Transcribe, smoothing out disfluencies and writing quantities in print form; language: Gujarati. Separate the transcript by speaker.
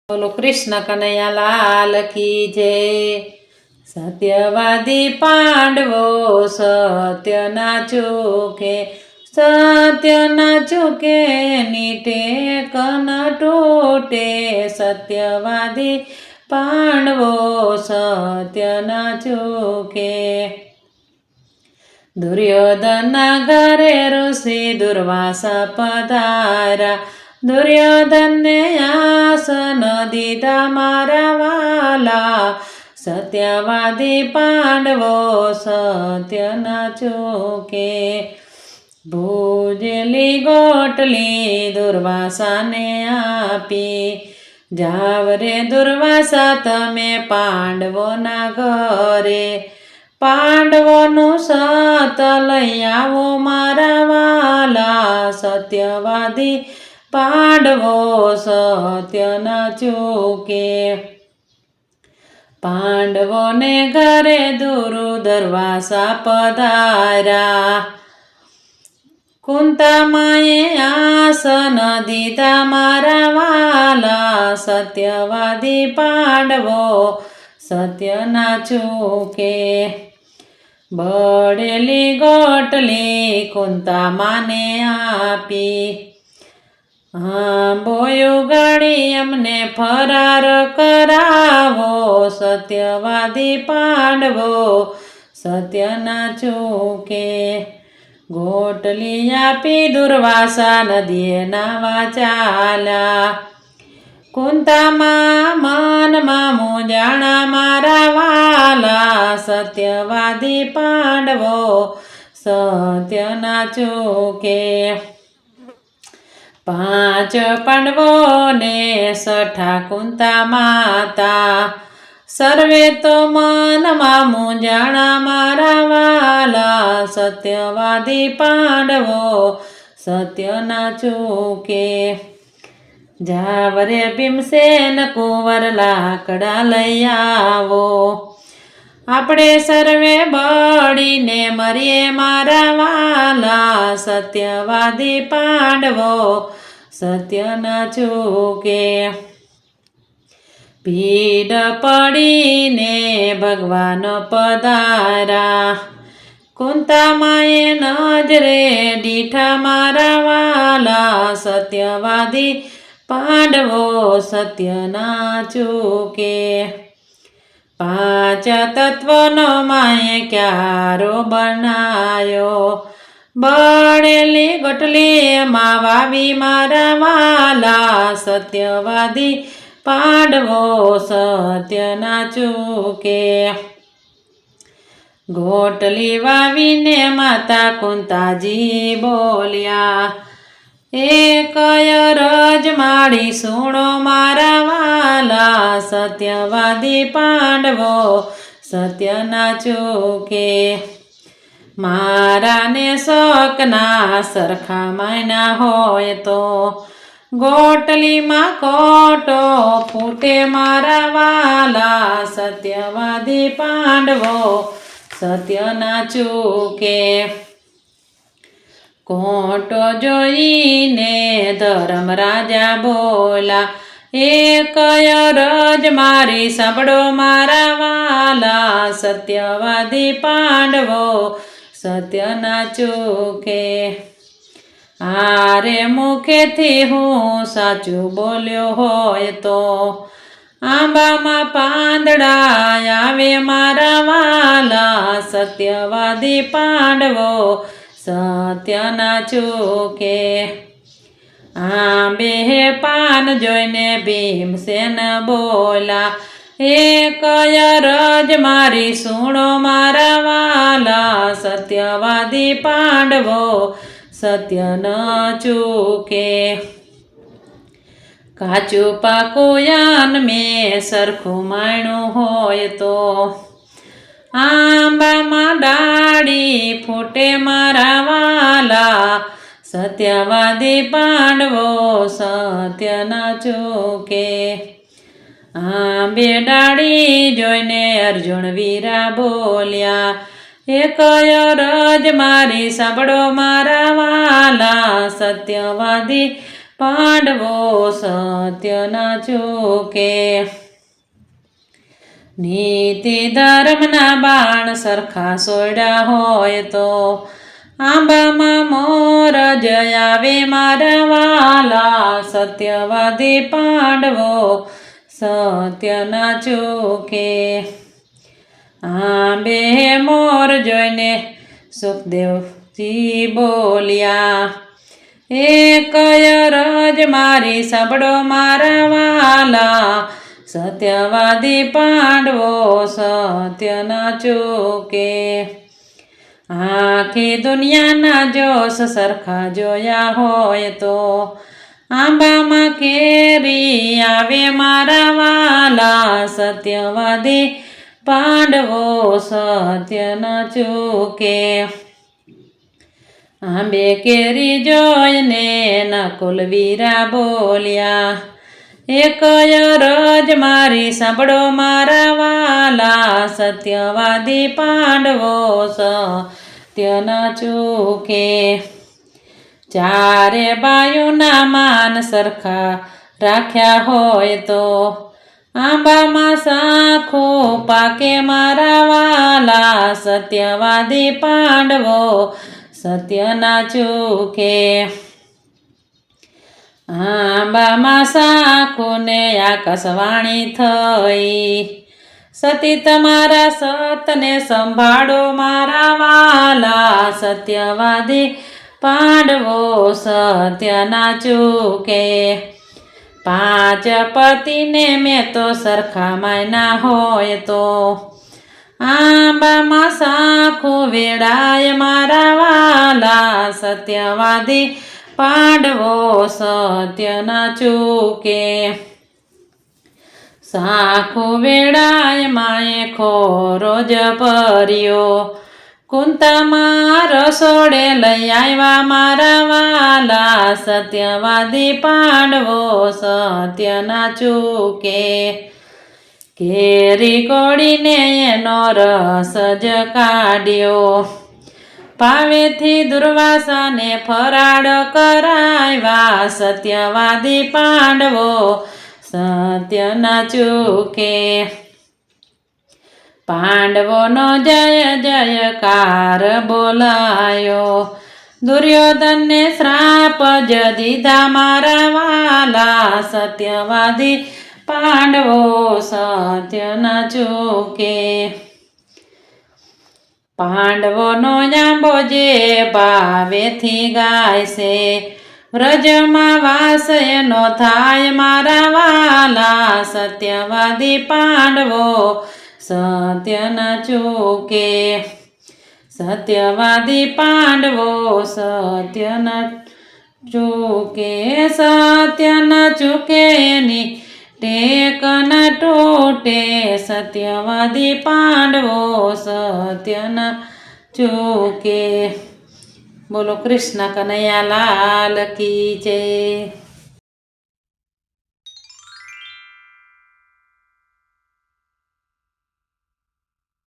Speaker 1: બોલો કૃષ્ણ કનૈયા લાલ કી જય। સત્યવાદી પાંડવો સત્યના ચૂકે, સત્યના ચૂકે નીટે કન તૂટે। સત્યવાદી પાંડવો સત્યના ચૂકે। દુર્યોધનના ઘરે ઋષિ દુર્વાસા પધાર્યા, દુર્યોધનને આસન દીધા મારા વાલા। સત્યવાદી પાંડવો સત્યના ચૂકે। ભૂજેલી ગોટલી દુર્વાસાને આપી, જાવ રે દુર્વાસા તમે પાંડવોના ઘરે। પાંડવોનું સત લઈ આવો મારા વાલા। સત્યવાદી પાંડવો સત્યના ચૂકે। પાંડવોને ઘરે દુર્વાસા પધાર્યા, કુંતામાએ આસન દીધા મારા વાલા। સત્યવાદી પાંડવો સત્યના ચૂકે। બળેલી ગોટલી કુંતામાને આપી, આંબોયું ગાડી અમને ફરાર કરાવો। સત્યવાદી પાંડવો સત્યના ચૂકે। ગોટલી આપી દુર્વાસા નદીએ નાવા ચાલ્યા, કુંતામા મનમાં મૂંઝાણા મારા વાલા। સત્યવાદી પાંડવો સત્યના ચૂકે। પાંચ પાંડવોને સઠા કુંતા માતા, સર્વે તો મનમાં મૂંઝાણા મારા વાલા। સત્યવાદી પાંડવો સત્યના ચૂકે। જાવ રે ભીમસેન કુંવર લાકડા લઈ આવો, આપણે સર્વે બળીને મરીએ મારા વાલા। સત્યવાદી પાંડવો સત્યના ચૂકે। પીડ પડીને ભગવાન પધાર્યા, કુંતામાએ નજરે દીઠા મારા વાલા। સત્યવાદી પાંડવો સત્યના ચૂકે। પાંચ તત્વનો માએ ક્યારો બનાયો, બળેલી ગોટલી એમાં વાવી મારા વાલા। સત્યવાદી પાંડવો સત્યના ચૂકે। ગોટલી વાવીને માતા કુંતાજી બોલ્યા, એક અરજ માડી સુણો મારા વાલા। સત્યવાદી પાંડવો સત્યના ચૂકે। મારાને શકના સરખા માયના હોય તો, ગોટલીમાં કોટો ફૂટે મારા વાલા। સત્યવાદી પાંડવો સત્યના ચૂકે। કોટો જોઈને ધર્મ રાજા બોલા, એક અરજ મારી સાંભળો મારા વાલા। સત્યવાદી પાંડવો સત્યના ચૂકે। આરે મુખેથી હું સાચું બોલ્યો હોય તો, આંબામાં પાંદડા આવે મારા વાલા। સત્યવાદી પાંડવો સત્યના ચૂકે। આંબે પાન જોઈને ભીમસેન બોલા, એક અરજ મારી સુણો મારા વાલા। સત્યવાદી પાંડવો સત્યના ચૂકે। કાચું પાકું યાન મેં સરખું માણ્યું હોય તો, આંબામાં ડાળી ફૂટે મારા વાલા। સત્યવાદી પાંડવો સત્યના ચૂકે। આંબે ડાળી જોઈને અર્જુન વીરા બોલ્યા, એક અરજ મારી સાંભળો મારા વાલા। સત્યવાદી પાંડવો સત્ય ન ચૂકે. નીતિ ધર્મના બાણ સરખા સોયડા હોય તો આંબામાં મોર જ આવે મારા વાલા. સત્યવાદી પાંડવો સત્ય ન ચૂકે. આંબે મોર જોઈને સુખદેવજી બોલ્યા, એક અરજ મારી સાંભળો મારા વાલા. સત્યવાદી પાંડવો સત્ય ન ચૂકે. આખી દુનિયાના જોશ સરખા જોયા હોય તો આંબામાં કેરી આવે મારા વાલા. સત્યવાદી પાંડવો સત્ય ન ચૂકે. આંબે કેરી જોઈને નકુલ વીરા બોલ્યા, એક અરજ મારી સાંભળો મારા વાલા. સત્યવાદી પાંડવો સત્ય ન ચૂકે. ચારે બાયુના માન સરખા રાખ્યા હોય તો આંબામાં સાખું પાકે મારા વાલા. સત્યવાદી પાંડવો સત્ય ન ચૂકે. આંબામાં સાખું ને આકાશવાણી થઈ, સતી તમારા સતને સંભાળો મારા વાલા. સત્યવાદી પાંડવો સત્ય ન ચૂકે. પાંચ પતિને મેં તો સરખા માયના હોય તો આંબામાં સાખું વેડાય મારા વાલા. સત્યવાદી પાંડવો સત્ય ન ચૂકે. સાખું વેડાય માએ ખોરો જ પર્યો, કુંતામાં રસોડે લઈ આવ્યા મારા વાલા. સત્યવાદી પાંડવો સત્ય ન ચૂકે. કેરી કોળીને એનો રસ જ કાઢ્યો, પાવેથી દુર્વાસાને ફરાળ કરાવ્યા. સત્યવાદી પાંડવો સત્ય ન ચૂકે. પાંડવોનો જય જયકાર બોલાયો, દુર્યોધનને શ્રાપ જ દીધા મારા વાલા. સત્યવાદી પાંડવો સત્ય ન ચૂકે. પાંડવોનો આંબો જે ભાવેથી ગાય છે, વ્રજમાં વાસ એનો થાય મારા વાલા. સત્યવાદી પાંડવો સત્ય ન ચૂકે. સત્યવાદી પાંડવો સત્ય ન ચૂકે. સત્ય ન ચૂકે એની ટેક ન તૂટે. સત્યવાદી પાંડવો સત્ય ન ચૂકે. બોલો કૃષ્ણ કનૈયા લાલ કી જય.